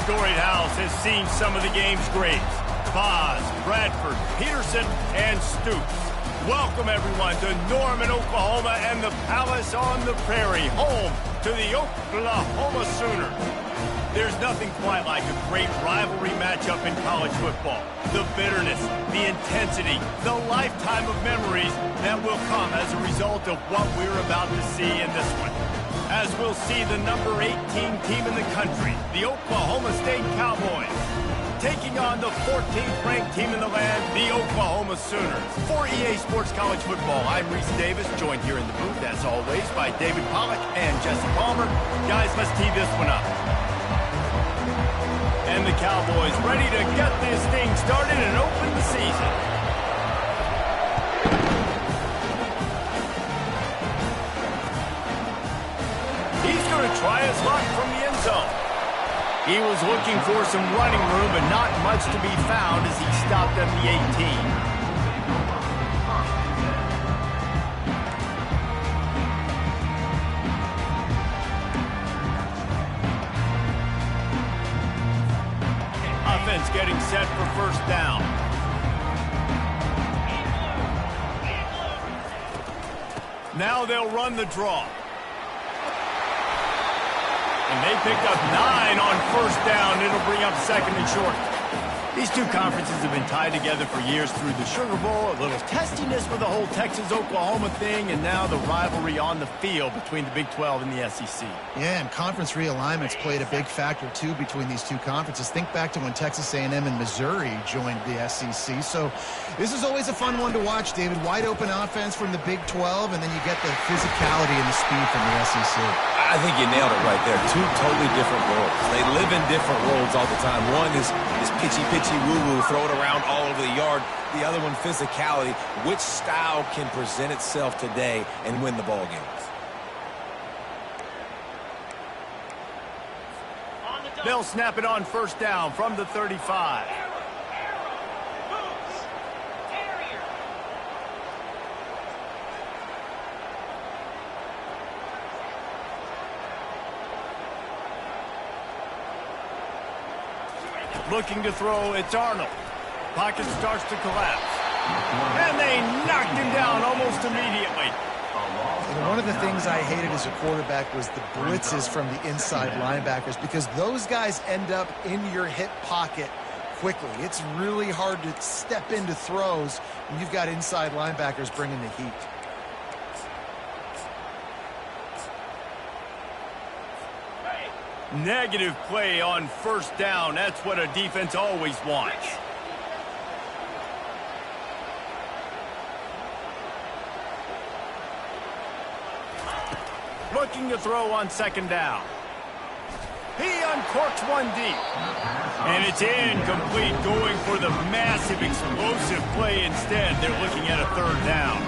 storied house has seen some of the game's greats. Boz, Bradford, Peterson, and Stoops. Welcome, everyone, to Norman, Oklahoma, and the Palace on the Prairie, home to the Oklahoma Sooners. There's nothing quite like a great rivalry matchup in college football. The bitterness, the intensity, the lifetime of memories that will come as a result of what we're about to see in this one. As we'll see the number 18 team in the country, the Oklahoma State Cowboys, taking on the 14th ranked team in the land, the Oklahoma Sooners. For EA Sports College Football, I'm Reese Davis, joined here in the booth, as always, by David Pollack and Jesse Palmer. Guys, let's tee this one up. And the Cowboys ready to get this thing started and open the season. He's going to try his luck from the end zone. He was looking for some running room, but not much to be found as he stopped at the 18. Offense getting set for first down. Now they'll run the draw. And they picked up 9 on first down. It'll bring up second and short. These two conferences have been tied together for years through the Sugar Bowl, a little testiness with the whole Texas-Oklahoma thing, and now the rivalry on the field between the Big 12 and the SEC. Yeah, and conference realignments played a big factor, too, between these two conferences. Think back to when Texas A&M and Missouri joined the SEC. So this is always a fun one to watch, David. Wide open offense from the Big 12, and then you get the physicality and the speed from the SEC. I think you nailed it right there. Two totally different worlds. They live in different worlds all the time. One is pitchy, woo-woo, throw it around all over the yard. The other one, physicality. Which style can present itself today and win the ball games? They'll snap it on first down from the 35. Looking to throw, it's Arnold. Pocket starts to collapse. And they knocked him down almost immediately. And one of the things I hated as a quarterback was the blitzes from the inside linebackers, because those guys end up in your hip pocket quickly. It's really hard to step into throws when you've got inside linebackers bringing the heat. Negative play on first down. That's what a defense always wants. Looking to throw on second down. He uncorks one deep. And it's incomplete, going for the massive explosive play instead. They're looking at a third down.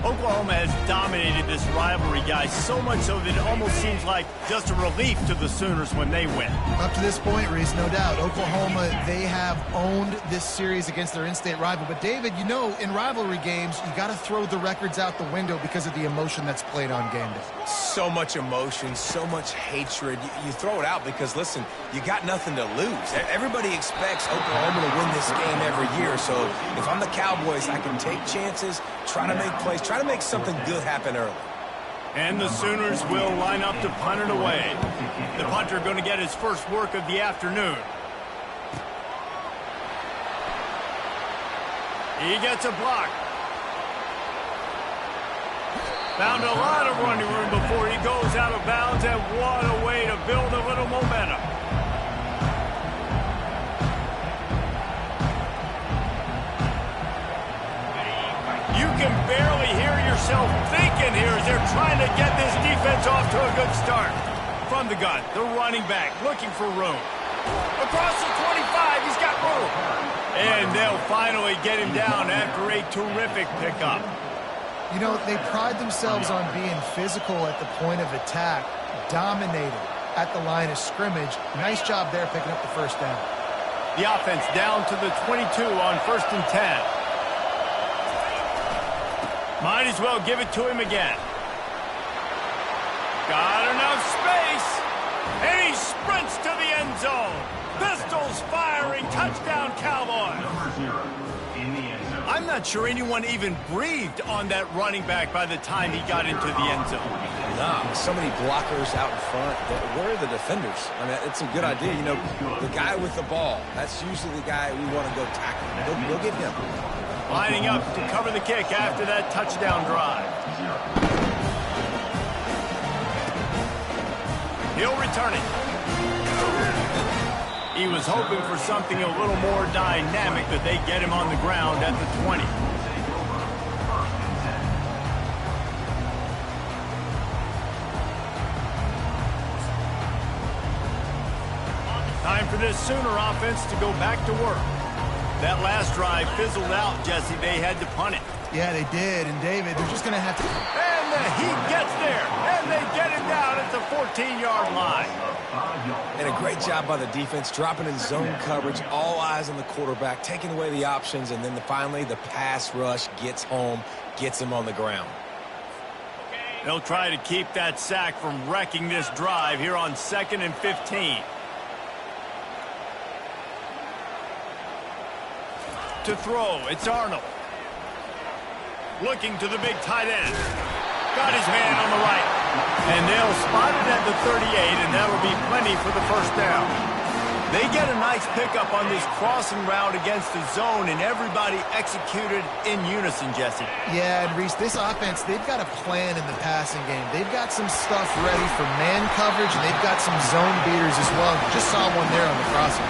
Oklahoma has dominated this rivalry, guys, so much so that it almost seems like just a relief to the Sooners when they win. Up to this point, Reese, no doubt, Oklahoma, they have owned this series against their in-state rival. But, David, you know, in rivalry games, you got to throw the records out the window because of the emotion that's played on game day. So much emotion, so much hatred. You throw it out because, listen, you got nothing to lose. Everybody expects Oklahoma to win this game every year. So if I'm the Cowboys, I can take chances, try to make plays, try to make something good happen early. And the Sooners will line up to punt it away. The punter going to get his first work of the afternoon. He gets a block. Found a lot of running room before he goes out of bounds, and what a way to build a little momentum. You can barely hear yourself thinking here as they're trying to get this defense off to a good start. From the gun, the running back looking for room. Across the 25, he's got room. And they'll finally get him down after a terrific pickup. You know, they pride themselves on being physical at the point of attack, dominated at the line of scrimmage. Nice job there picking up the first down. The offense down to the 22 on 1st and 10. Might as well give it to him again. Got enough space. And he sprints to the end zone. Pistols firing. Touchdown, Cowboys. I'm not sure anyone even breathed on that running back by the time he got into the end zone. Nah, so many blockers out in front. Where are the defenders? I mean, it's a good idea. You know, the guy with the ball, that's usually the guy we want to go tackle. Go get him. Lining up to cover the kick after that touchdown drive. He'll return it. He was hoping for something a little more dynamic, but they get him on the ground at the 20. Time for this Sooner offense to go back to work. That last drive fizzled out, Jesse. They had to punt it. Yeah, they did. And, David, they're just going to have to... And the Heat gets there, and they get it down at the 14-yard line. And a great job by the defense, dropping in zone coverage, all eyes on the quarterback, taking away the options, and then finally the pass rush gets home, gets him on the ground. They'll try to keep that sack from wrecking this drive here on 2nd and 15. To throw, it's Arnold. Looking to the big tight end. Got his man on the right. And they'll spot it at the 38, and that'll be plenty for the first down. They get a nice pickup on this crossing route against the zone, and everybody executed in unison, Jesse. Yeah, and Reese, this offense, they've got a plan in the passing game. They've got some stuff ready for man coverage, and they've got some zone beaters as well. Just saw one there on the crossing.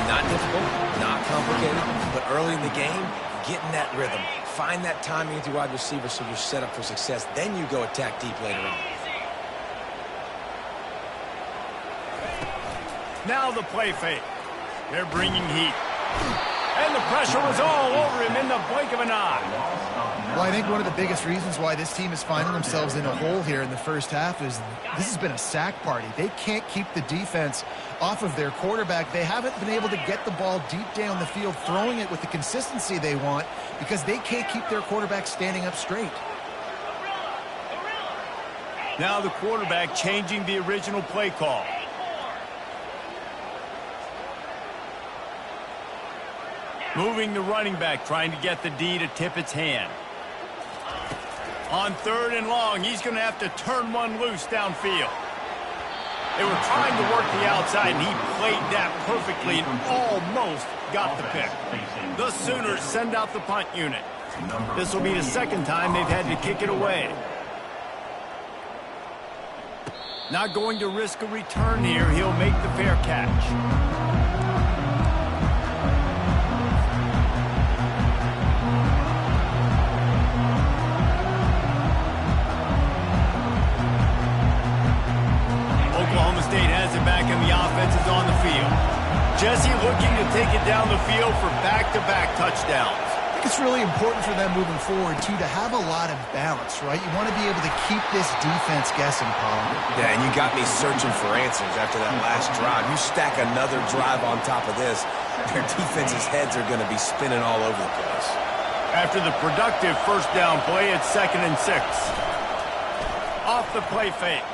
Not difficult, not complicated, but early in the game, getting that rhythm. Find that timing with your wide receiver so you're set up for success. Then you go attack deep later on. Now the play fake. They're bringing heat. And the pressure was all over him in the blink of an eye. Well, I think one of the biggest reasons why this team is finding themselves in a hole here in the first half is this has been a sack party. They can't keep the defense off of their quarterback. They haven't been able to get the ball deep down the field, throwing it with the consistency they want because they can't keep their quarterback standing up straight. Now the quarterback changing the original play call. Moving the running back, trying to get the D to tip its hand. On 3rd and long, he's going to have to turn one loose downfield. They were trying to work the outside, and he played that perfectly and almost got the pick. The Sooners send out the punt unit. This will be the second time they've had to kick it away. Not going to risk a return here. He'll make the fair catch. Oklahoma State has it back, and the offense is on the field. Jesse looking to take it down the field for back-to-back touchdowns. I think it's really important for them moving forward, too, to have a lot of balance, right? You want to be able to keep this defense guessing, Paul. Yeah, and you got me searching for answers after that last drive. You stack another drive on top of this, their defense's heads are going to be spinning all over the place. After the productive first down play, it's 2nd and 6. Off the play fake.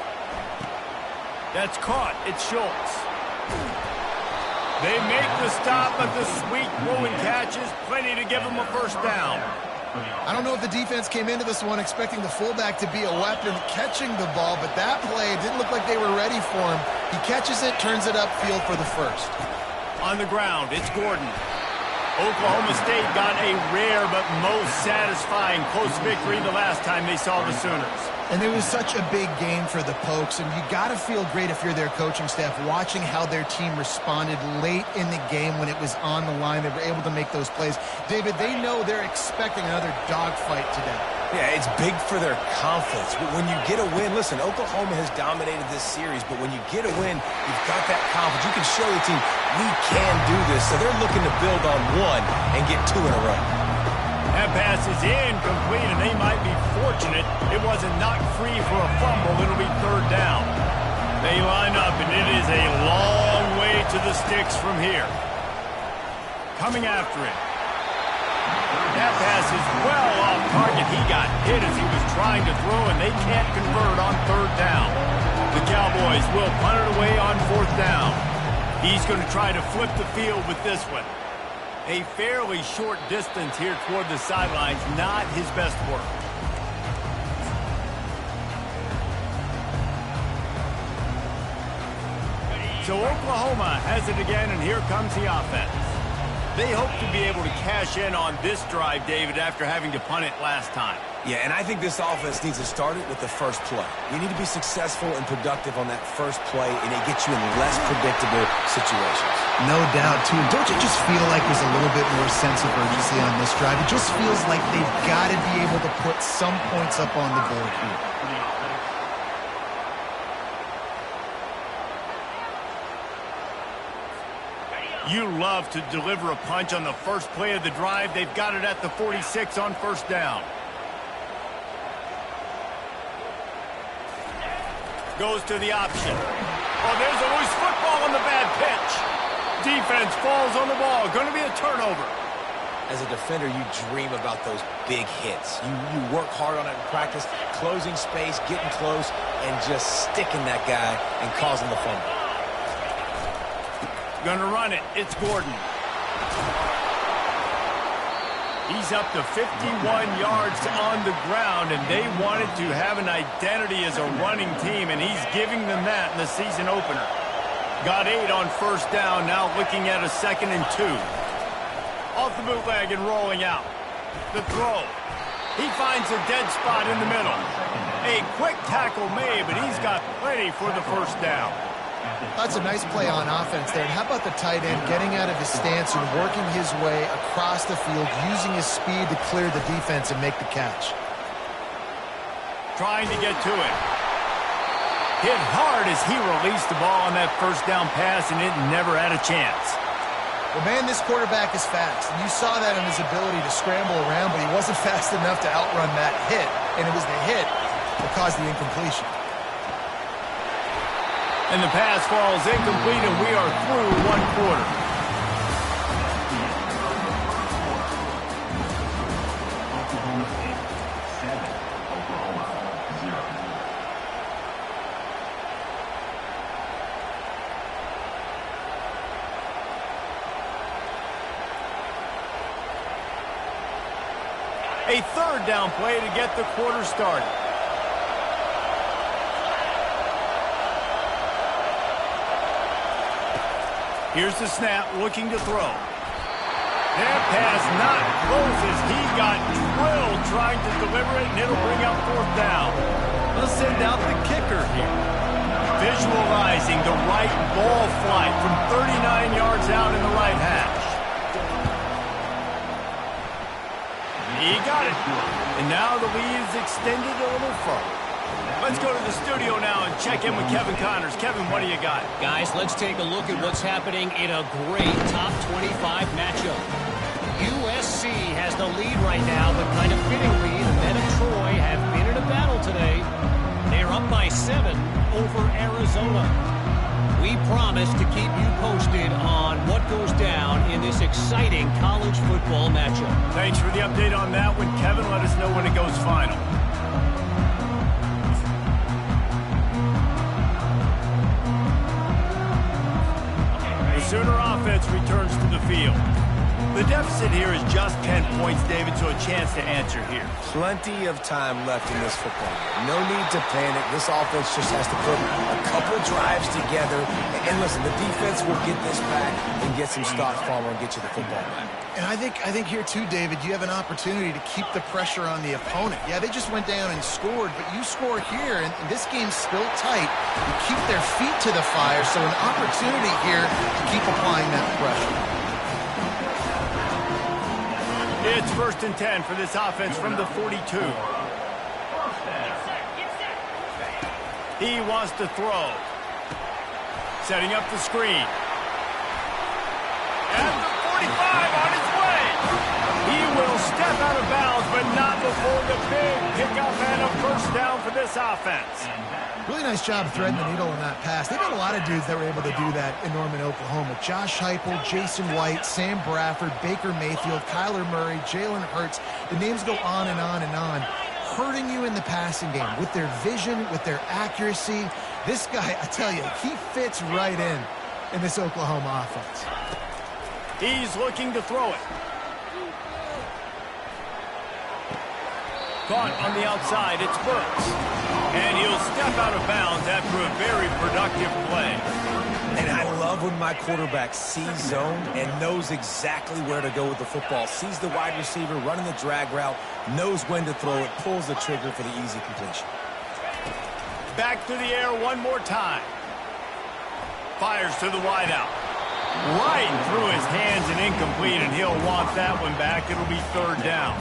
That's caught. It's Schultz. They make the stop, but the sweet throw and catch is plenty to give them a first down. I don't know if the defense came into this one expecting the fullback to be a weapon catching the ball, but that play didn't look like they were ready for him. He catches it, turns it upfield for the first. On the ground, it's Gordon. Oklahoma State got a rare but most satisfying close victory the last time they saw the Sooners. And it was such a big game for the Pokes, and you got to feel great if you're their coaching staff watching how their team responded late in the game when it was on the line. They were able to make those plays. David, they know they're expecting another dogfight today. Yeah, it's big for their confidence. When you get a win, listen, Oklahoma has dominated this series, but when you get a win, you've got that confidence. You can show the team, we can do this. So they're looking to build on one and get 2 in a row. That pass is incomplete, and they might be fortunate it wasn't knocked free for a fumble. It'll be 3rd down. They line up, and it is a long way to the sticks from here. Coming after it. That pass is well off target. He got hit as he was trying to throw, and they can't convert on 3rd down. The Cowboys will punt it away on 4th down. He's going to try to flip the field with this one. A fairly short distance here toward the sidelines, not his best work. So Oklahoma has it again, and here comes the offense. They hope to be able to cash in on this drive, David, after having to punt it last time. Yeah, and I think this offense needs to start it with the first play. You need to be successful and productive on that first play, and it gets you in less predictable situations. No doubt, too. Don't you just feel like there's a little bit more sense of urgency on this drive? It just feels like they've got to be able to put some points up on the board here. You love to deliver a punch on the first play of the drive. They've got it at the 46 on 1st down. Goes to the option. Oh, there's a loose football on the bad pitch. Defense falls on the ball. Going to be a turnover. As a defender, you dream about those big hits. You work hard on it in practice, closing space, getting close, and just sticking that guy and causing the fumble. Gonna run it. It's Gordon. He's up to 51 yards on the ground, and they wanted to have an identity as a running team, and he's giving them that in the season opener. Got 8 on 1st down, now looking at a 2nd and 2. Off the bootleg and rolling out. The throw. He finds a dead spot in the middle. A quick tackle made, but he's got plenty for the 1st down. That's a nice play on offense there. And how about the tight end getting out of his stance and working his way across the field, using his speed to clear the defense and make the catch. Trying to get to it. Hit hard as he released the ball on that 1st down pass, and it never had a chance. Well, man, this quarterback is fast. And you saw that in his ability to scramble around, but he wasn't fast enough to outrun that hit. And it was the hit that caused the incompletion. And the pass falls incomplete, and we are through 1 quarter. A 3rd down play to get the quarter started. Here's the snap, looking to throw. That pass not close as he got drilled trying to deliver it, and it'll bring up 4th down. They'll send out the kicker here. Visualizing the right ball flight from 39 yards out in the right hash. He got it. And now the lead is extended a little further. Let's go to the studio now and check in with Kevin Connors. Kevin, what do you got? Guys, let's take a look at what's happening in a great top 25 matchup. USC has the lead right now, but kind of fittingly, the men of Troy have been in a battle today. They're up by 7 over Arizona. We promise to keep you posted on what goes down in this exciting college football matchup. Thanks for the update on that one, Kevin. Let us know when it goes final. Sooner offense returns to the field. The deficit here is just 10 points, David, so a chance to answer here. Plenty of time left in this football game. No need to panic. This offense just has to put a couple drives together. And listen, the defense will get this back and get some stops from and get you the football back. And I think here too, David, you have an opportunity to keep the pressure on the opponent. Yeah, they just went down and scored, but you score here, and this game's still tight. You keep their feet to the fire, so an opportunity here to keep applying that pressure. It's 1st and 10 for this offense from the 42. He wants to throw. Setting up the screen. At the 45 on his way. He will step out of bounds, but not before the big pickup and a 1st down for this offense. Really nice job threading the needle on that pass. They've got a lot of dudes that were able to do that in Norman, Oklahoma. Josh Heupel, Jason White, Sam Bradford, Baker Mayfield, Kyler Murray, Jalen Hurts. The names go on and on and on. Hurting you in the passing game with their vision, with their accuracy. This guy, I tell you, he fits right in this Oklahoma offense. He's looking to throw it. Caught on the outside, it's Burks. And he'll step out of bounds after a very productive play. And I love when my quarterback sees zone and knows exactly where to go with the football. Sees the wide receiver running the drag route, knows when to throw it, pulls the trigger for the easy completion. Back to the air one more time. Fires to the wideout. Right through his hands and incomplete, and he'll want that one back. It'll be third down.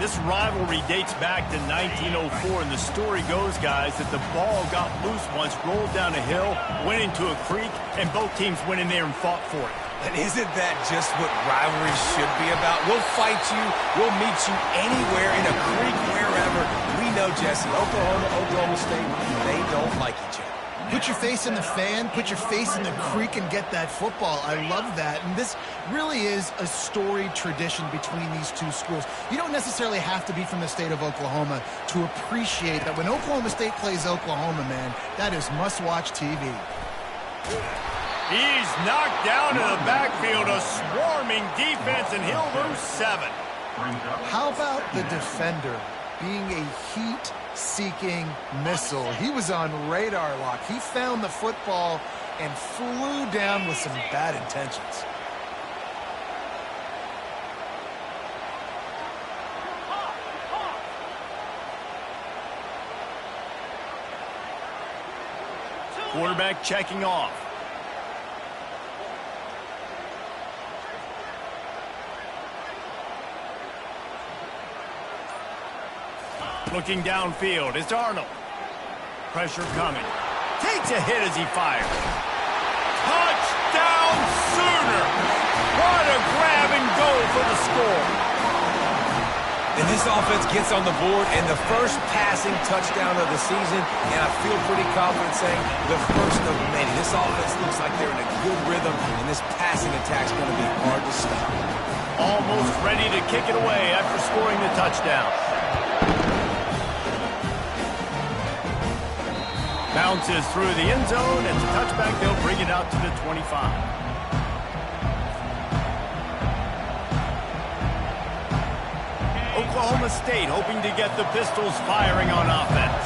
This rivalry dates back to 1904, and the story goes, guys, that the ball got loose once, rolled down a hill, went into a creek, and both teams went in there and fought for it. And isn't that just what rivalry should be about? We'll fight you. We'll meet you anywhere, in a creek, wherever. We know, Jesse, Oklahoma, Oklahoma State, they don't like each other. Put your face in the fan, put your face in the creek and get that football. I love that. And this really is a storied tradition between these two schools. You don't necessarily have to be from the state of Oklahoma to appreciate that when Oklahoma State plays Oklahoma, man, that is must-watch TV. He's knocked down in the backfield, a swarming defense, and he'll lose 7. How about the defender being a heat-seeking missile? He was on radar lock. He found the football and flew down with some bad intentions. Quarterback checking off. Looking downfield, it's Arnold. Pressure coming. Takes a hit as he fires. Touchdown Sooner! What a grab and go for the score. And this offense gets on the board, and the first passing touchdown of the season, and I feel pretty confident saying the first of many. This offense looks like they're in a good rhythm, and this passing attack's going to be hard to stop. Almost ready to kick it away after scoring the touchdown. Bounces through the end zone. It's a touchback. They'll bring it out to the 25. Oklahoma State hoping to get the Pistols firing on offense.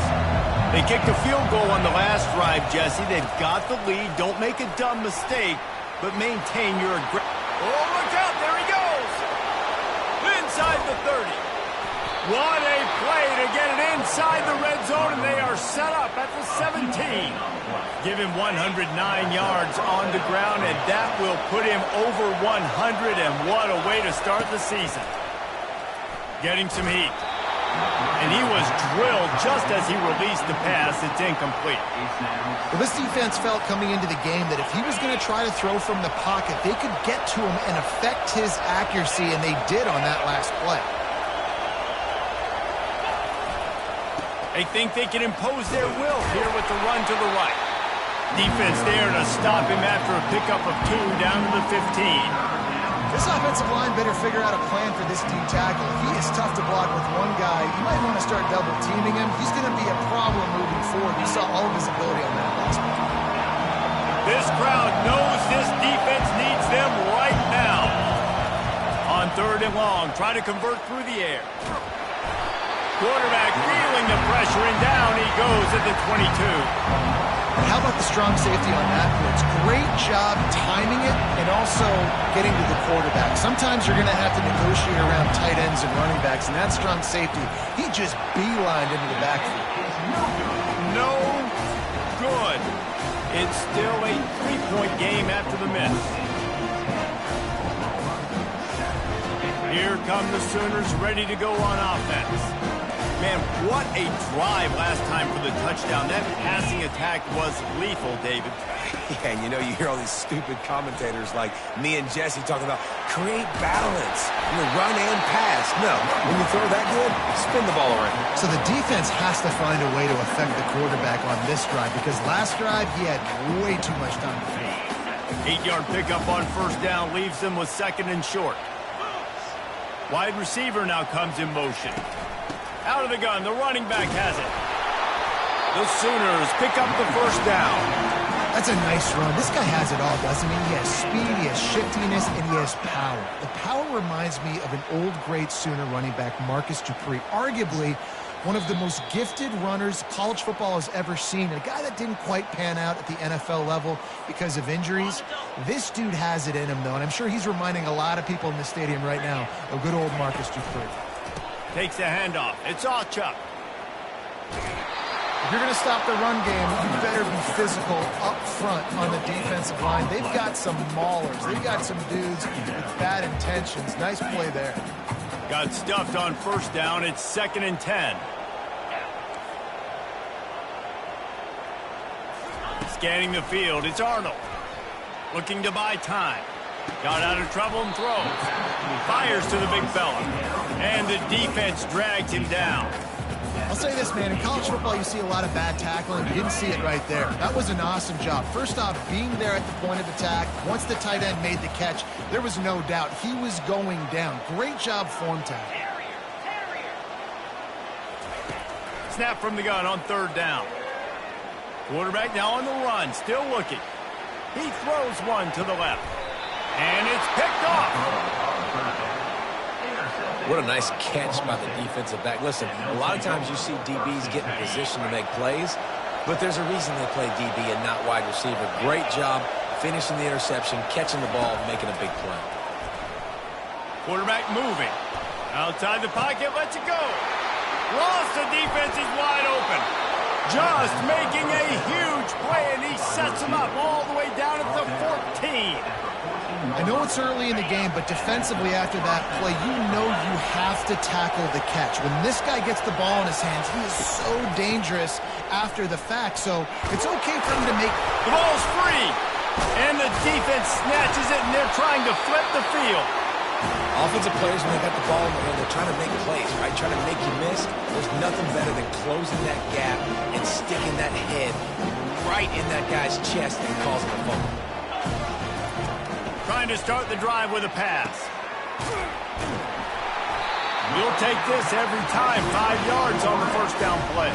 They kicked a field goal on the last drive, Jesse. They've got the lead. Don't make a dumb mistake, but maintain your aggression. Oh, look out. There he goes. Inside the 30. What a play to get it inside the red zone, and they are set up at the 17. Give him 109 yards on the ground, and that will put him over 100, and what a way to start the season. Getting some heat. And he was drilled just as he released the pass. It's incomplete. Well, this defense felt coming into the game that if he was going to try to throw from the pocket, they could get to him and affect his accuracy, and they did on that last play. They think they can impose their will here with the run to the right. Defense there to stop him after a pickup of 2 down to the 15. This offensive line better figure out a plan for this D tackle. He is tough to block with one guy. You might want to start double-teaming him. He's going to be a problem moving forward. You saw all of his ability on that last play. This crowd knows this defense needs them right now. On 3rd and long, trying to convert through the air. Quarterback feeling the pressure, and down he goes at the 22. And how about the strong safety on that blitz? Great job timing it and also getting to the quarterback. Sometimes you're going to have to negotiate around tight ends and running backs, and that strong safety, he just beelined into the backfield. No good. It's still a 3-point game after the miss. Here come the Sooners ready to go on offense. Man, what a drive last time for the touchdown. That passing attack was lethal, David. Yeah, and you know, you hear all these stupid commentators like me and Jesse talking about create balance, run and pass. No, when you throw that good, spin the ball around. So the defense has to find a way to affect the quarterback on this drive because last drive he had way too much time to throw. 8-yard pickup on 1st down leaves them with 2nd and short. Wide receiver now comes in motion. Out of the gun, the running back has it. The Sooners pick up the first down. That's a nice run. This guy has it all, doesn't he? He has speed, he has shiftiness, and he has power. The power reminds me of an old great Sooner running back, Marcus Dupree, arguably one of the most gifted runners college football has ever seen. A guy that didn't quite pan out at the NFL level because of injuries. This dude has it in him, though, and I'm sure he's reminding a lot of people in the stadium right now of good old Marcus Dupree. Takes the handoff. It's Ncaa. If you're going to stop the run game, you better be physical up front on the defensive line. They've got some maulers. They've got some dudes with bad intentions. Nice play there. Got stuffed on first down. It's 2nd and 10. Scanning the field, it's Arnold. Looking to buy time. Got out of trouble and throws. Fires to the big fella. And the defense drags him down. I'll say this, man. In college football, you see a lot of bad tackling. You didn't see it right there. That was an awesome job. First off, being there at the point of attack. Once the tight end made the catch, there was no doubt he was going down. Great job form tackle. Snap from the gun on 3rd down. Quarterback now on the run, still looking. He throws one to the left. And it's picked off. What a nice catch by the defensive back. Listen, a lot of times you see DBs get in position to make plays, but there's a reason they play DB and not wide receiver. Great job finishing the interception, catching the ball, making a big play. Quarterback moving. Outside the pocket, lets it go. Lost, the defense is wide open. Just making a huge play, and he sets him up all the way down at the 14. I know it's early in the game, but defensively after that play, you know you have to tackle the catch. When this guy gets the ball in his hands, he is so dangerous after the fact. So it's okay for him to make... The ball's free, and the defense snatches it, and they're trying to flip the field. Offensive players, when they got the ball in their hand, they're trying to make plays, right? Trying to make you miss. There's nothing better than closing that gap and sticking that head right in that guy's chest and causing a fumble. Trying to start the drive with a pass. You'll take this every time. 5 yards on the first down play.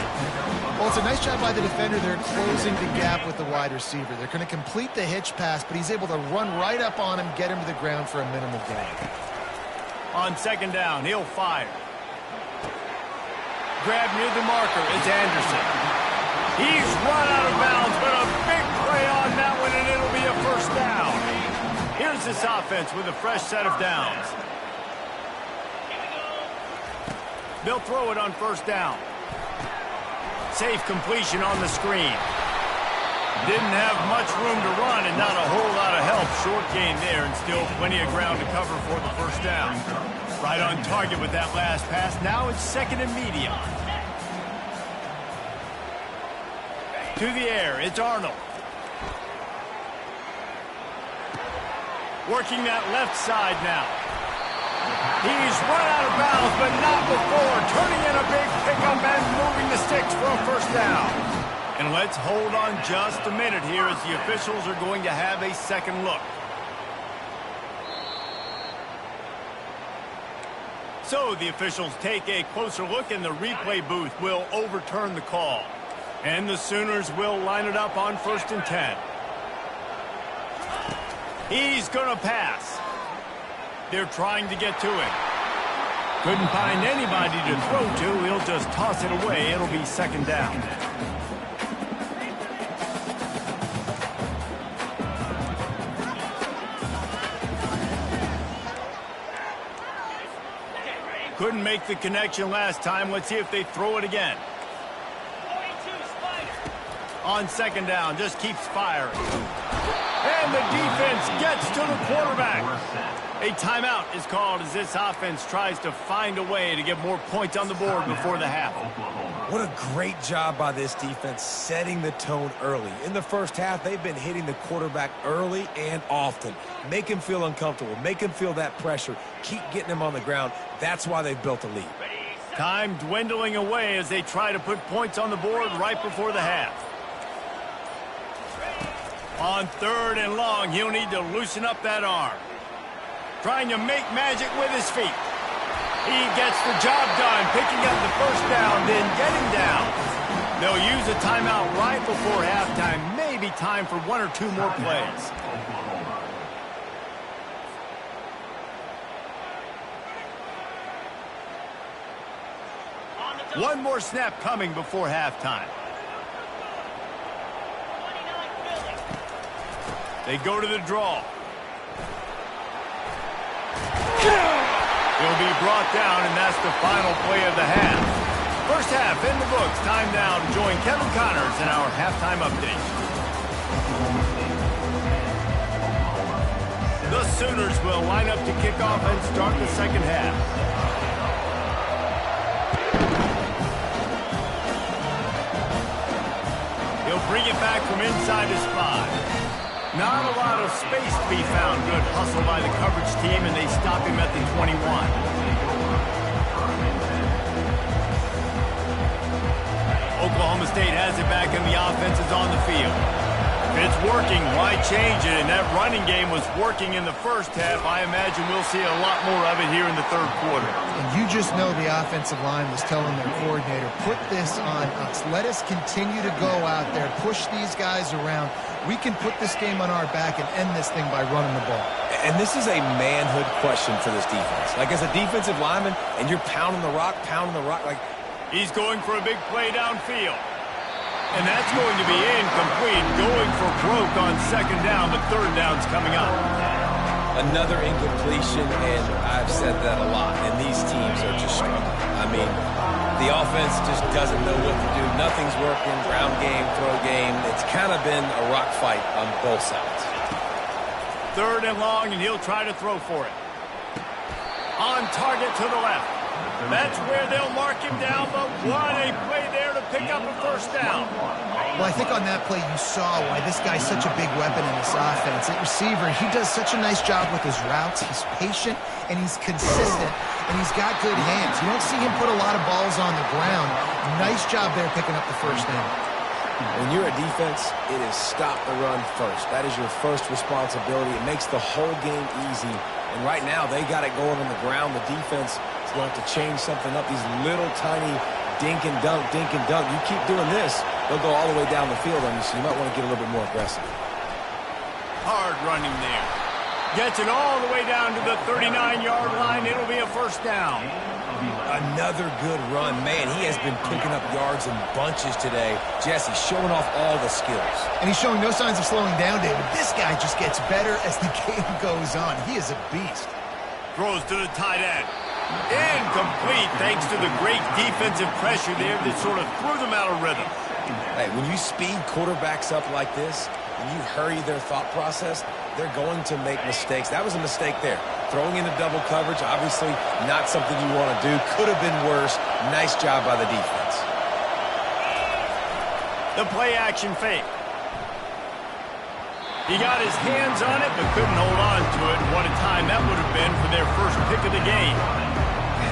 Well, it's a nice job by the defender. They're closing the gap with the wide receiver. They're going to complete the hitch pass, but he's able to run right up on him, get him to the ground for a minimal gain. On 2nd down, he'll fire. Grab near the marker is Anderson. He's run out of bounds, but a big play on that one, and it'll be a first down. Here's this offense with a fresh set of downs. They'll throw it on first down. Safe completion on the screen. Didn't have much room to run and not a whole lot of help. Short gain there and still plenty of ground to cover for the first down. Right on target with that last pass. Now it's 2nd and medium. To the air, it's Arnold. Working that left side now. He's run out of bounds, but not before. Turning in a big pickup and moving the sticks for a first down. And let's hold on just a minute here as the officials are going to have a second look. So the officials take a closer look, and the replay booth will overturn the call. And the Sooners will line it up on 1st and 10. He's going to pass. They're trying to get to him. Couldn't find anybody to throw to. He'll just toss it away. It'll be 2nd down. Couldn't make the connection last time. Let's see if they throw it again. On 2nd down, just keeps firing. And the defense gets to the quarterback. A timeout is called as this offense tries to find a way to get more points on the board before the half. What a great job by this defense setting the tone early. In the first half, they've been hitting the quarterback early and often. Make him feel uncomfortable. Make him feel that pressure. Keep getting him on the ground. That's why they've built a lead. Time dwindling away as they try to put points on the board right before the half. On 3rd and long, he'll need to loosen up that arm. Trying to make magic with his feet. He gets the job done, picking up the first down, then getting down. They'll use a timeout right before halftime. Maybe time for one or two more plays. One more snap coming before halftime. They go to the draw. He'll be brought down, and that's the final play of the half. First half in the books. Time now to join Kevin Connors in our halftime update. The Sooners will line up to kick off and start the second half. He'll bring it back from inside his 5. Not a lot of space to be found. Good hustle by the coverage team, and they stop him at the 21. Oklahoma State has it back, and the offense is on the field. If it's working, why change it? And that running game was working in the first half. I imagine we'll see a lot more of it here in the third quarter. And you just know the offensive line was telling their coordinator, put this on us. Let us continue to go out there, push these guys around. We can put this game on our back and end this thing by running the ball. And this is a manhood question for this defense. Like, as a defensive lineman, and you're pounding the rock, like... He's going for a big play downfield. And that's going to be incomplete. Going for broke on second down, but third down's coming up. Another incompletion, and I've said that a lot, and these teams are just struggling. I mean, the offense just doesn't know what to do. Nothing's working. Ground game, throw game. It's kind of been a rock fight on both sides. Third and long, and he'll try to throw for it. On target to the left. That's where they'll mark him down, but what a play there to pick up a first down. Well, I think on that play you saw why this guy's such a big weapon in this offense. At receiver, he does such a nice job with his routes. He's patient, and he's consistent, and he's got good hands. You don't see him put a lot of balls on the ground. Nice job there picking up the first down. When you're a defense, it is stop the run first. That is your first responsibility. It makes the whole game easy. And right now, they got it going on the ground. The defense is going to have to change something up. These little tiny dink and dunk, dink and dunk. You keep doing this, they'll go all the way down the field on you, so you might want to get a little bit more aggressive. Hard running there. Gets it all the way down to the 39-yard line. It'll be a first down. Another good run. Man, he has been picking up yards in bunches today. Jesse showing off all the skills. And he's showing no signs of slowing down, David. This guy just gets better as the game goes on. He is a beast. Throws to the tight end. Incomplete thanks to the great defensive pressure there that sort of threw them out of rhythm. Hey, when you speed quarterbacks up like this, and you hurry their thought process, they're going to make mistakes. That was a mistake there. Throwing into double coverage, obviously not something you want to do. Could have been worse. Nice job by the defense. The play action fake. He got his hands on it, but couldn't hold on to it. What a time that would have been for their first pick of the game.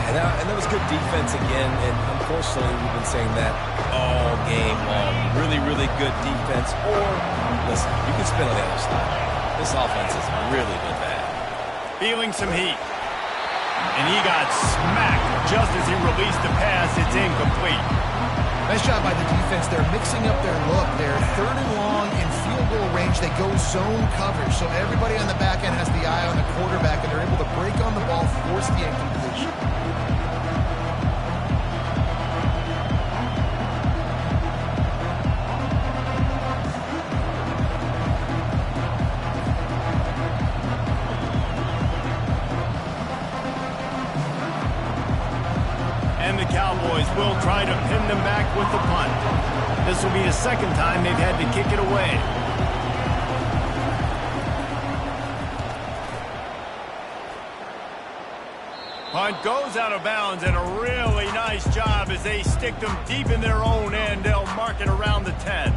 And that was good defense again, and unfortunately we've been saying that all game long. Really, really good defense. Or, listen, you can spin on the other side. This offense has really been bad. Feeling some heat. And he got smacked just as he released the pass. It's incomplete. Nice job by the defense. They're mixing up their look. They're third and long in field goal range. They go zone coverage. So everybody on the back end has the eye on the quarterback, and they're able to break on the ball, force the incompletion. Cowboys will try to pin them back with the punt. This will be the second time they've had to kick it away. Punt goes out of bounds, and a really nice job as they stick them deep in their own end. They'll mark it around the 10.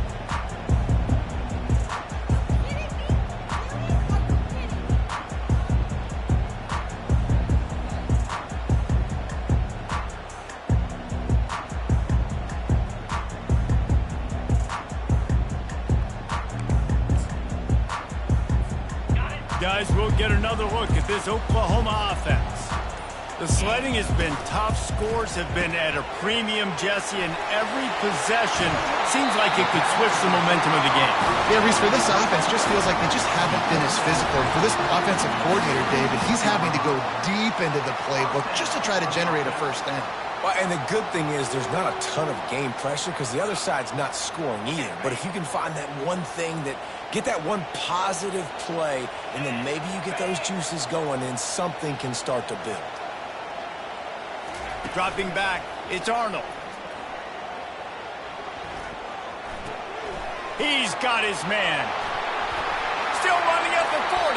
Guys, we'll get another look at this Oklahoma offense. The sledding has been tough. Scores have been at a premium, Jesse, and every possession seems like it could switch the momentum of the game. Yeah, Reese, for this offense, just feels like they just haven't been as physical. For this offensive coordinator, David, he's having to go deep into the playbook just to try to generate a first down. Well, and the good thing is there's not a ton of game pressure because the other side's not scoring either. But if you can find that one thing get that one positive play, and then maybe you get those juices going and something can start to build. Dropping back, it's Arnold. He's got his man. Still running at the 40.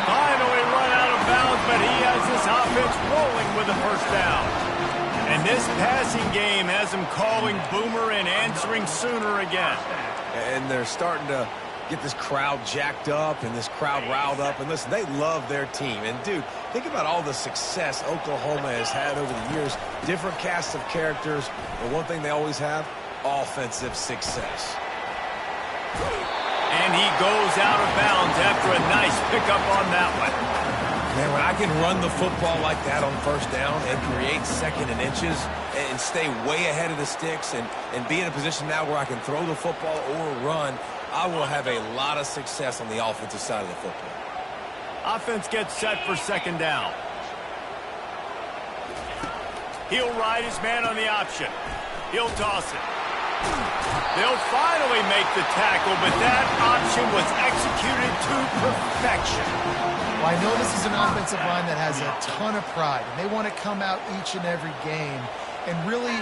Finally run out of bounds, but he has this offense rolling with a first down. And this passing game has him calling Boomer and answering sooner again. And they're starting to get this crowd jacked up and this crowd riled up. And listen, they love their team. And, dude, think about all the success Oklahoma has had over the years. Different casts of characters. But one thing they always have, offensive success. And he goes out of bounds after a nice pickup on that one. Man, when I can run the football like that on first down and create second and inches and stay way ahead of the sticks and be in a position now where I can throw the football or run, I will have a lot of success on the offensive side of the football. Offense gets set for second down. He'll ride his man on the option. He'll toss it. They'll finally make the tackle, but that option was executed to perfection. Well, I know this is an offensive line that has a ton of pride, and they want to come out each and every game and really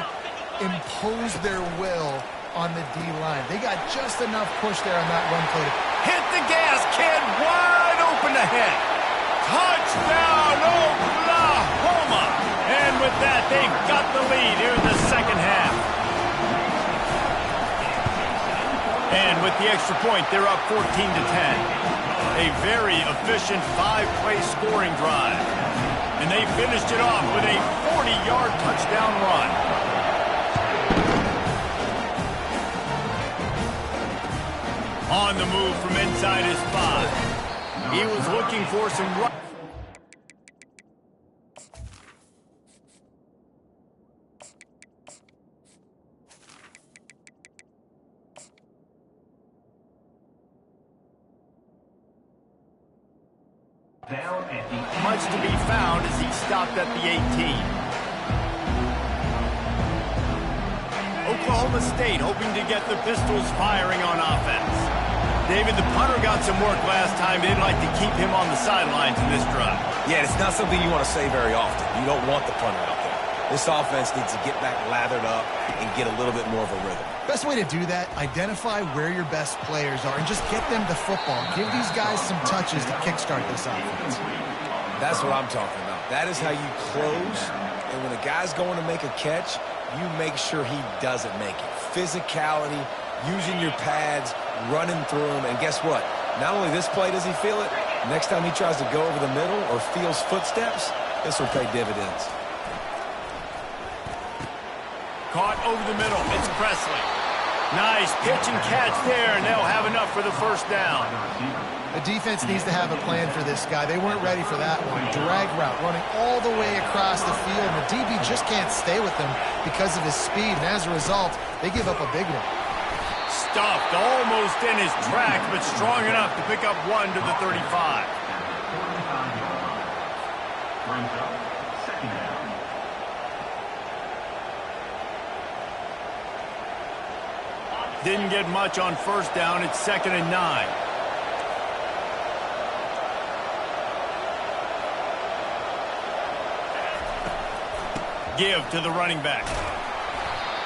impose their will on the D-line. They got just enough push there on that run play. Hit the gas, kid, wide open ahead. Touchdown, Oklahoma! And with that, they've got the lead here in the second half. And with the extra point, they're up 14-10. A very efficient 5-play scoring drive. And they finished it off with a 40-yard touchdown run. On the move from inside his 5. He was looking for some run. Much to be found as he stopped at the 18. Oklahoma State hoping to get the Pistols firing on offense. David, the punter got some work last time. They'd like to keep him on the sidelines in this drive. Yeah, it's not something you want to say very often. You don't want the punter out there. This offense needs to get back lathered up and get a little bit more of a rhythm. Best way to do that, identify where your best players are and just get them the football. Give these guys some touches to kickstart this offense. That's what I'm talking about. That is how you close. And when a guy's going to make a catch, you make sure he doesn't make it. Physicality, using your pads, running through them. And guess what? Not only this play does he feel it, next time he tries to go over the middle or feels footsteps, this will pay dividends. Caught over the middle. It's Presley. Nice pitch and catch there, and they'll have enough for the first down. The defense needs to have a plan for this guy. They weren't ready for that one. Drag route, running all the way across the field. And the DB just can't stay with him because of his speed. And as a result, they give up a big one. Stuffed almost in his tracks, but strong enough to pick up 1 to the 35. Didn't get much on first down. It's 2nd and 9. Give to the running back.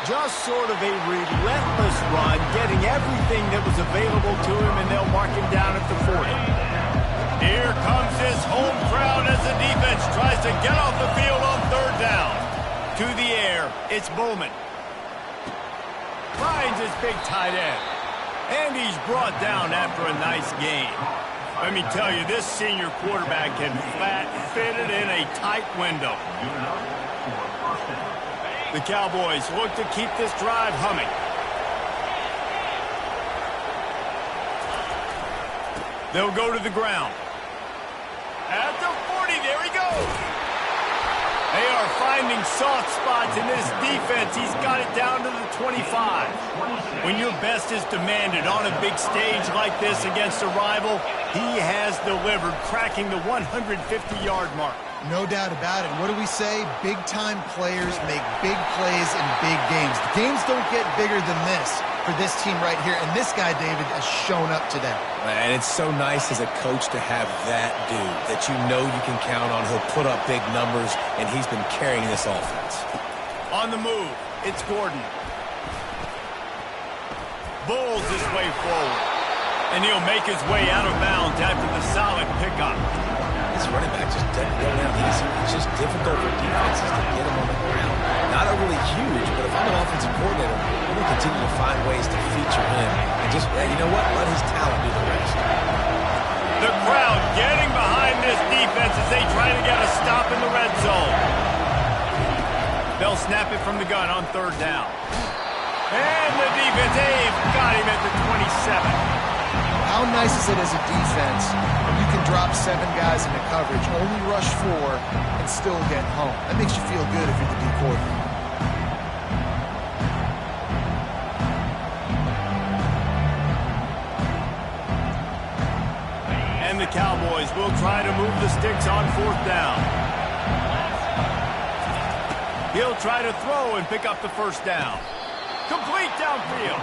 Just sort of a relentless run, getting everything that was available to him, and they'll mark him down at the 40. Here comes his home crowd as the defense tries to get off the field on 3rd down. To the air, it's Bowman. Finds his big tight end. And he's brought down after a nice game. Let me tell you, this senior quarterback can flat fit it in a tight window. The Cowboys look to keep this drive humming. They'll go to the ground. At the 40, there he goes. finding soft spots in this defense. He's got it down to the 25. When your best is demanded on a big stage like this against a rival, he has delivered, cracking the 150-yard mark. No doubt about it. What do we say? Big-time players make big plays in big games. The games don't get bigger than this for this team right here, and this guy, David, has shown up today. And it's so nice as a coach to have that dude that you know you can count on. He'll put up big numbers, and he's been carrying this offense. On the move, it's Gordon. Bowls his way forward, and he'll make his way out of bounds after the solid pickup. This running back just doesn't go down easy. It's just difficult for defenses to get him on the ground. Not overly huge, but if I'm an offensive coordinator, I'm going to continue to find ways to feature him. And just, you know what? Let his talent do the rest. The crowd getting behind this defense as they try to get a stop in the red zone. They'll snap it from the gun on third down. And the defense, they've got him at the 27. How nice is it as a defense when you can drop 7 guys into coverage, only rush 4, and still get home? That makes you feel good if you're the D coordinator. And the Cowboys will try to move the sticks on fourth down. He'll try to throw and pick up the first down. Complete downfield.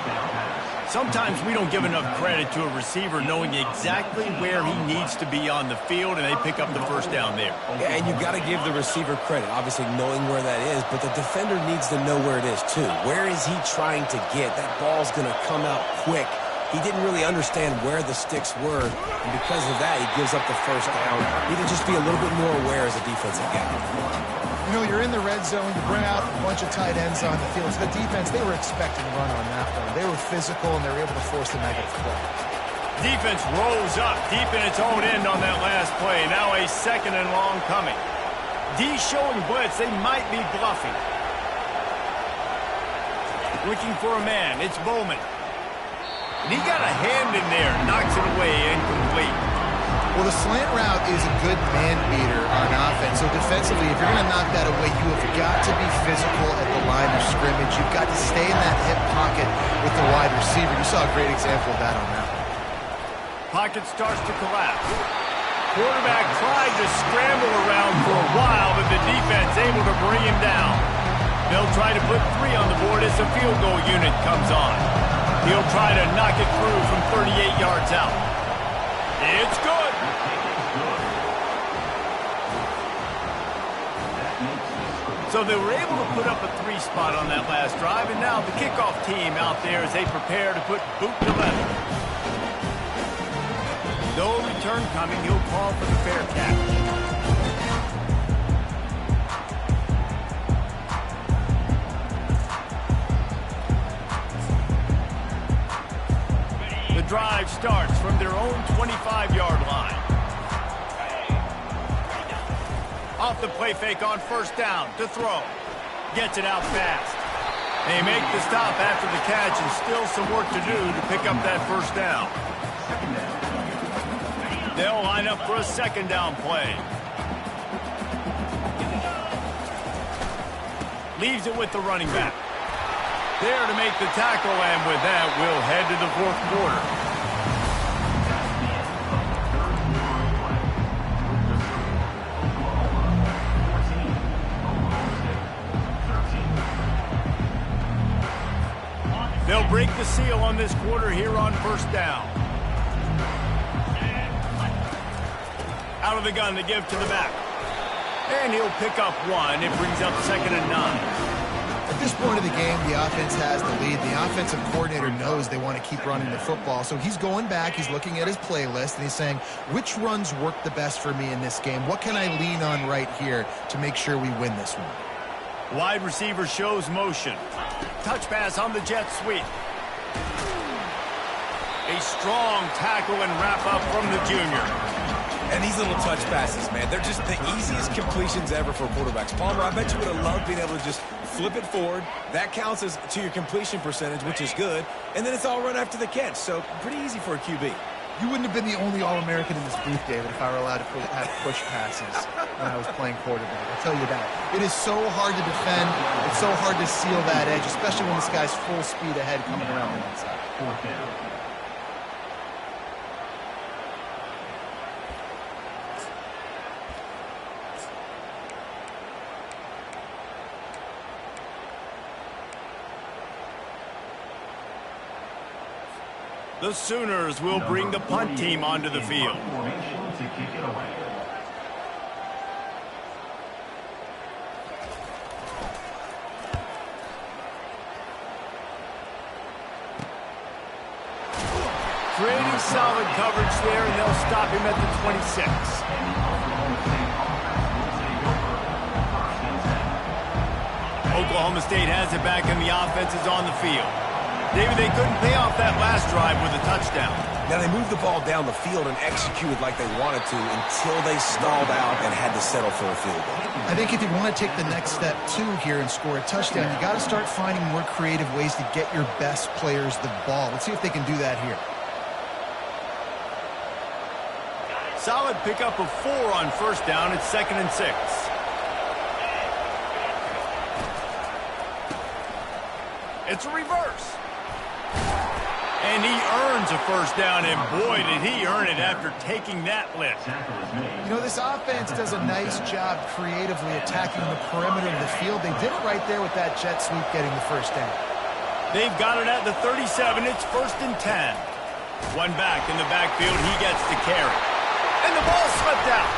Sometimes we don't give enough credit to a receiver knowing exactly where he needs to be on the field, and they pick up the first down there. Yeah, and you've got to give the receiver credit, obviously knowing where that is, but the defender needs to know where it is too. Where is he trying to get? That ball's going to come out quick. He didn't really understand where the sticks were, and because of that, he gives up the first down. Need to just be a little bit more aware as a defensive guy. You know, you're in the red zone, you bring out a bunch of tight ends on the field. So the defense, they were expecting a run on that one. They were physical, and they were able to force the negative play. Defense rolls up deep in its own end on that last play. Now a second and long coming. D showing blitz. They might be bluffing. Looking for a man. It's Bowman. And he got a hand in there. Knocks it away, incomplete. Well, the slant route is a good man beater on offense. So defensively, if you're going to knock that away, you have got to be physical at the line of scrimmage. You've got to stay in that hip pocket with the wide receiver. You saw a great example of that on that one. Pocket starts to collapse. Quarterback tried to scramble around for a while, but the defense able to bring him down. They'll try to put 3 on the board as the field goal unit comes on. He'll try to knock it through from 38 yards out. It's good. So they were able to put up a 3 spot on that last drive, and now the kickoff team out there as they prepare to put boot to leather. No return coming. He'll call for the fair catch. The drive starts from their own 25-yard line. Off the play fake on first down to throw. Gets it out fast. They make the stop after the catch and still some work to do to pick up that first down. They'll line up for a second down play. Leaves it with the running back. There to make the tackle, and with that, we'll head to the fourth quarter. They'll break the seal on this quarter here on first down. Out of the gun to give to the back. And he'll pick up 1. It brings up 2nd and 9. At this point of the game, the offense has the lead. The offensive coordinator knows they want to keep running the football. So he's going back, he's looking at his playlist, and he's saying, which runs work the best for me in this game? What can I lean on right here to make sure we win this one? Wide receiver shows motion. Touch pass on the jet sweep. A strong tackle and wrap up from the junior. And these little touch passes, man, they're just the easiest completions ever for quarterbacks. Palmer, I bet you would have loved being able to just flip it forward. That counts as to your completion percentage, which is good. And then it's all run after the catch, so pretty easy for a QB. You wouldn't have been the only All-American in this booth, David, if I were allowed to have push passes when I was playing quarterback. I'll tell you that. It is so hard to defend. It's so hard to seal that edge, especially when this guy's full speed ahead coming around the inside. The Sooners will bring the punt team onto the field. Creating solid coverage there, and they'll stop him at the 26. Oklahoma State has it back, and the offense is on the field. David, they couldn't pay off that last drive with a touchdown. Now, they moved the ball down the field and executed like they wanted to until they stalled out and had to settle for a field goal. I think if you want to take the next step, too, here and score a touchdown, you got to start finding more creative ways to get your best players the ball. Let's see if they can do that here. Solid pickup of 4 on first down. It's 2nd and 6. It's a reverse. And he earns a first down, and boy, did he earn it after taking that lift. You know, this offense does a nice job creatively attacking the perimeter of the field. They did it right there with that jet sweep getting the first down. They've got it at the 37. It's 1st and 10. One back in the backfield. He gets the carry. And the ball slipped out.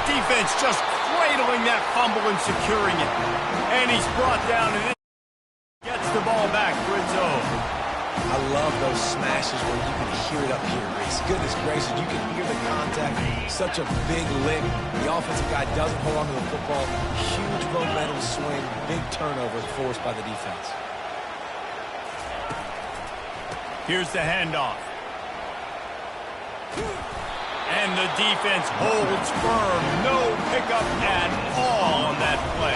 Defense just cradling that fumble and securing it. And he's brought down and gets the ball back for its own. I love those smashes where you can hear it up here, Reese. Goodness gracious, you can hear the contact. Such a big lick. The offensive guy doesn't hold on to the football. Huge momentum swing. Big turnover forced by the defense. Here's the handoff. And the defense holds firm. No pickup at all on that play.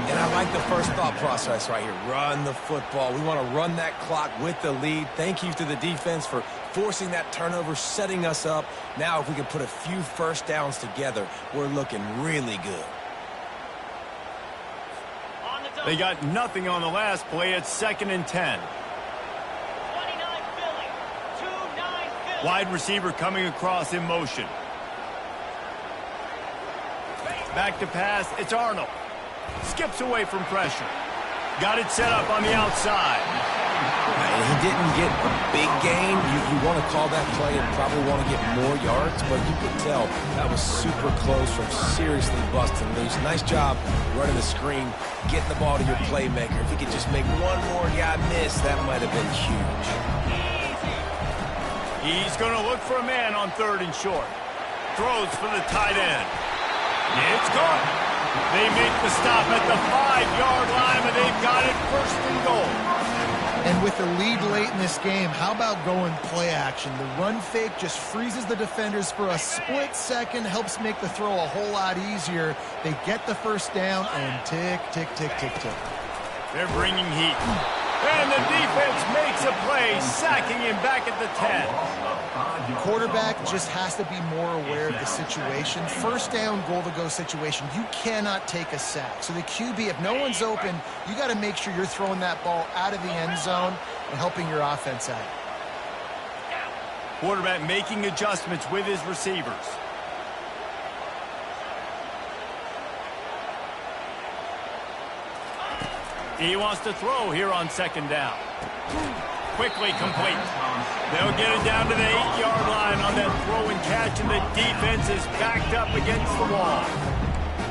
And I like the first thought process right here. Run the football. We want to run that clock with the lead. Thank you to the defense for forcing that turnover, setting us up. Now if we can put a few first downs together, we're looking really good. They got nothing on the last play. It's 2nd and 10. Wide receiver coming across in motion. Back to pass. It's Arnold. Skips away from pressure. Got it set up on the outside. He didn't get a big gain. You want to call that play and probably want to get more yards, but you could tell that was super close from seriously busting loose. Nice job running the screen, getting the ball to your playmaker. If he could just make one more guy miss, that might have been huge. He's going to look for a man on 3rd and short. Throws for the tight end. It's gone. They make the stop at the 5-yard line, but they've got it 1st and goal. And with the lead late in this game, how about going play action? The run fake just freezes the defenders for a split second, helps make the throw a whole lot easier. They get the first down, and tick, tick, tick, tick, tick. They're bringing heat. And the defense makes a play, sacking him back at the 10. The quarterback just has to be more aware of the situation. First down, goal-to-go situation. You cannot take a sack. So the QB, if no one's open, you got to make sure you're throwing that ball out of the end zone and helping your offense out. Quarterback making adjustments with his receivers. He wants to throw here on 2nd down. Quickly complete. They'll get it down to the 8-yard line on that throw and catch, and the defense is backed up against the wall.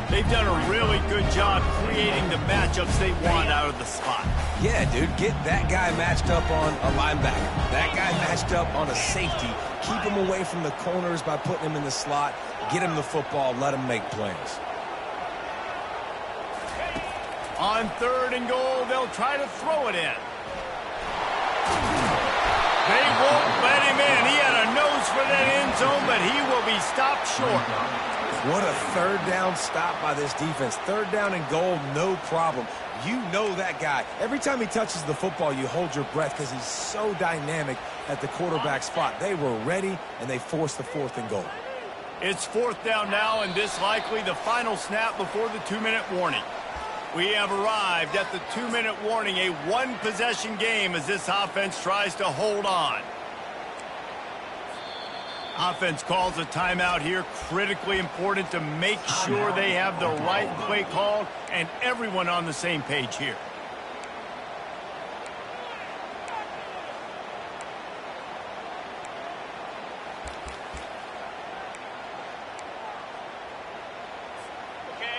They've done a really good job creating the matchups they want out of the slot. Yeah, dude, get that guy matched up on a linebacker. That guy matched up on a safety. Keep him away from the corners by putting him in the slot. Get him the football. Let him make plays. On 3rd and goal, they'll try to throw it in. They won't let him in. He had a nose for that end zone, but he will be stopped short. What a third down stop by this defense. Third down and goal, no problem. You know that guy. Every time he touches the football, you hold your breath because he's so dynamic at the quarterback spot. They were ready, and they forced the 4th and goal. It's 4th down now, and this likely the final snap before the 2-minute warning. We have arrived at the 2-minute warning, a one-possession game as this offense tries to hold on. Offense calls a timeout here, critically important to make sure they have the right play called and everyone on the same page here.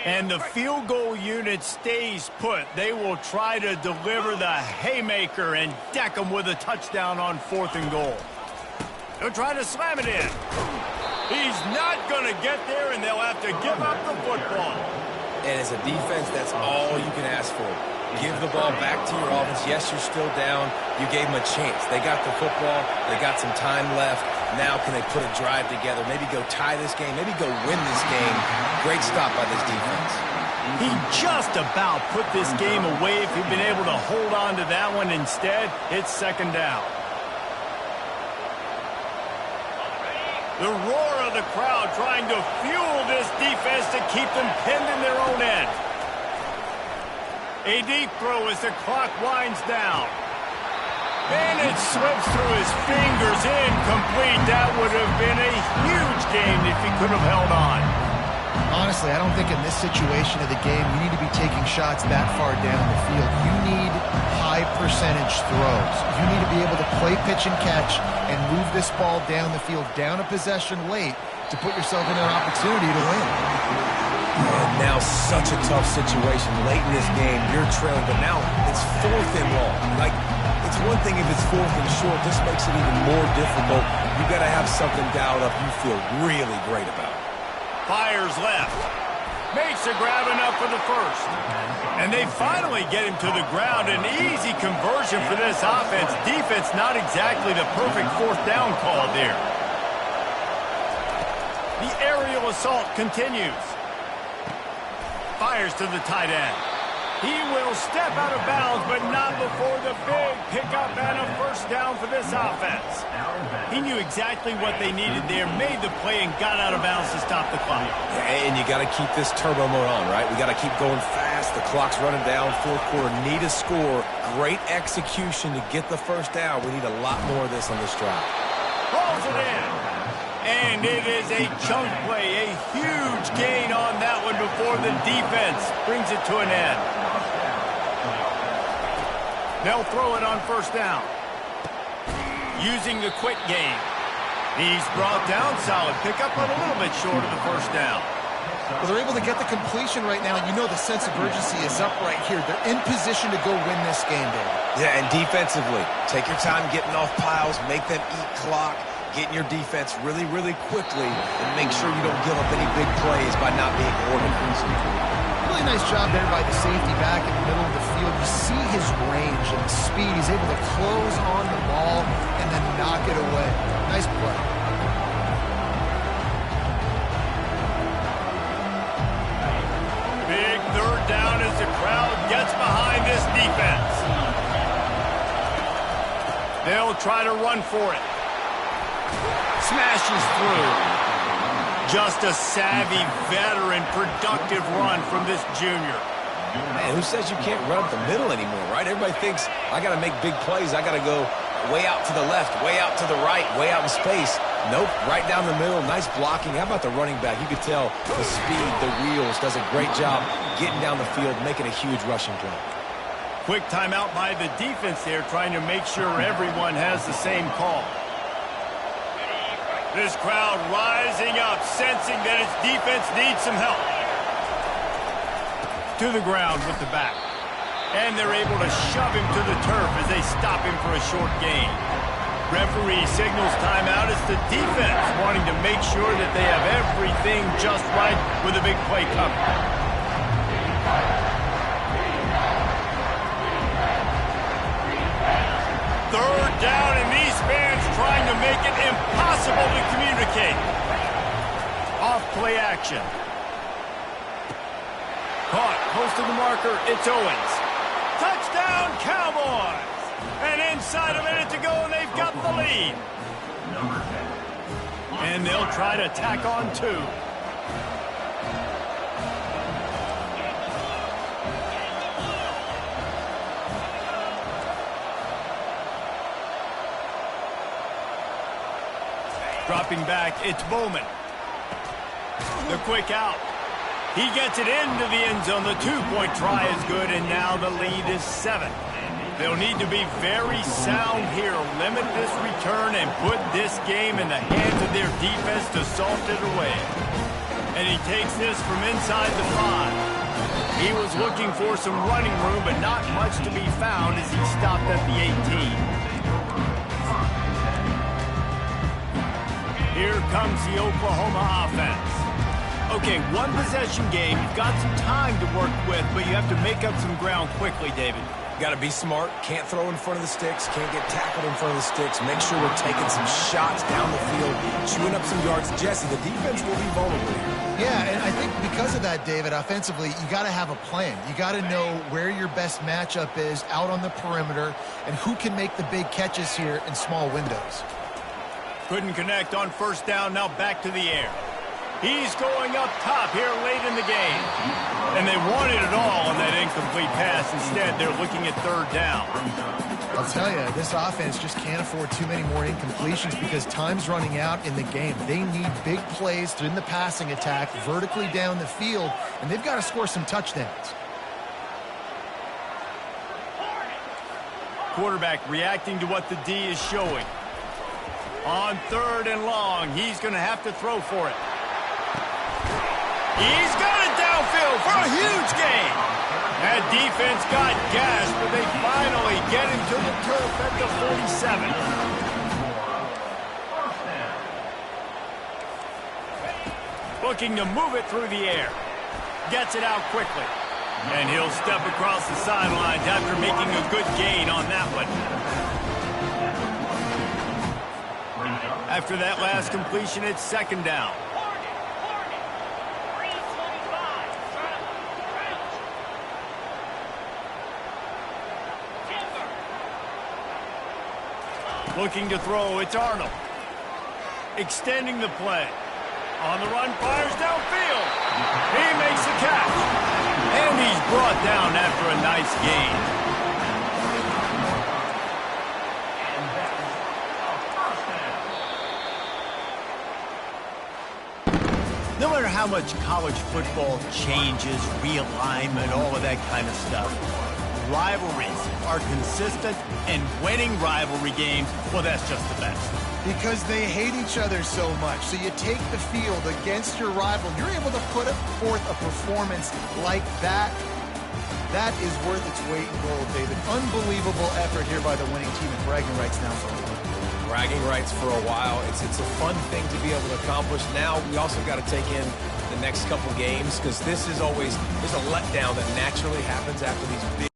And the field goal unit stays put. They will try to deliver the haymaker and deck them with a touchdown on 4th and goal. They'll try to slam it in. He's not going to get there, and they'll have to give up the football. And as a defense, that's all you can ask for. Give the ball back to your offense. Yes, you're still down. You gave them a chance. They got the football. They got some time left. Now can they put a drive together? Maybe go tie this game. Maybe go win this game. Great stop by this defense. He just about put this game away if he'd been able to hold on to that one. Instead, it's 2nd down. The roar of the crowd trying to fuel this defense to keep them pinned in their own end. A deep throw as the clock winds down. And it slips through his fingers, incomplete. That would have been a huge game if he could have held on. Honestly, I don't think in this situation of the game you need to be taking shots that far down the field. You need high percentage throws. You need to be able to play pitch and catch and move this ball down the field, down a possession late, to put yourself in an opportunity to win. And now such a tough situation late in this game. You're trailing, but now it's 4th and long. Like, it's one thing if it's 4th and short. This makes it even more difficult. You got to have something dialed up you feel really great about. Fires left. Makes a grab enough for the first. And they finally get him to the ground. An easy conversion for this offense. Defense not exactly the perfect 4th down call there. The aerial assault continues. Fires to the tight end. He will step out of bounds, but not before the big pickup and a 1st down for this offense. He knew exactly what they needed there, made the play, and got out of bounds to stop the clock. And you got to keep this turbo mode on, right? We got to keep going fast. The clock's running down. 4th quarter, need a score. Great execution to get the 1st down. We need a lot more of this on this drive. Pulls it in. And it is a chunk play, a huge gain on that one before the defense brings it to an end. They'll throw it on 1st down. Using the quick game. He's brought down solid. Pick up a little bit short of the 1st down. Well, they're able to get the completion right now, and you know the sense of urgency is up right here. They're in position to go win this game, David. Yeah, and defensively, take your time getting off piles, make them eat clock, get in your defense really, really quickly, and make sure you don't give up any big plays by not being organized. Really nice job there by the safety back in the middle of the field. You see his range and speed. He's able to close on the ball and then knock it away. Nice play. Big 3rd down as the crowd gets behind this defense. They'll try to run for it. Smashes through. Just a savvy, veteran, productive run from this junior. Man, who says you can't run up the middle anymore, right? Everybody thinks, I got to make big plays. I got to go way out to the left, way out to the right, way out in space. Nope, right down the middle. Nice blocking. How about the running back? You could tell the speed, the wheels, does a great job getting down the field, making a huge rushing play. Quick timeout by the defense there, trying to make sure everyone has the same call. This crowd rising up, sensing that its defense needs some help. To the ground with the back. And they're able to shove him to the turf as they stop him for a short gain. Referee signals timeout as the defense wanting to make sure that they have everything just right with a big play coming. Third down, and these fans trying to make it impossible to communicate. Off play action. Caught close to the marker. It's Owens. Touchdown, Cowboys! And inside a minute to go, and they've got the lead. And they'll try to tack on 2. Dropping back, it's Bowman. The quick out. He gets it into the end zone. The 2-point try is good, and now the lead is 7. They'll need to be very sound here, limit this return, and put this game in the hands of their defense to salt it away. And he takes this from inside the 5. He was looking for some running room, but not much to be found as he stopped at the 18. Here comes the Oklahoma offense. Okay, one possession game. You've got some time to work with, but you have to make up some ground quickly, David. Got to be smart. Can't throw in front of the sticks. Can't get tackled in front of the sticks. Make sure we're taking some shots down the field, chewing up some yards. Jesse, the defense will be vulnerable here. Yeah, and I think because of that, David, offensively, you got to have a plan. You got to know where your best matchup is out on the perimeter and who can make the big catches here in small windows. Couldn't connect on first down. Now back to the air. He's going up top here late in the game. And they wanted it all on that incomplete pass. Instead, they're looking at 3rd down. I'll tell you, this offense just can't afford too many more incompletions because time's running out in the game. They need big plays in the passing attack, vertically down the field, and they've got to score some touchdowns. Quarterback reacting to what the D is showing. On 3rd and long, he's going to have to throw for it. He's got it downfield for a huge gain. That defense got gashed, but they finally get him to the turf at the 47. Looking to move it through the air. Gets it out quickly. And he'll step across the sidelines after making a good gain on that one. After that last completion, it's 2nd down. Looking to throw, it's Arnold. Extending the play. On the run, fires downfield. He makes the catch. And he's brought down after a nice gain. No matter how much college football changes, realignment, all of that kind of stuff, rivalries are consistent, and winning rivalry games, well, that's just the best. Because they hate each other so much. So you take the field against your rival, you're able to put forth a performance like that. That is worth its weight in gold, David. Unbelievable effort here by the winning team, and bragging rights now for a while. Bragging rights for a while. It's a fun thing to be able to accomplish. Now we also got to take in the next couple games because this is always, there's a letdown that naturally happens after these big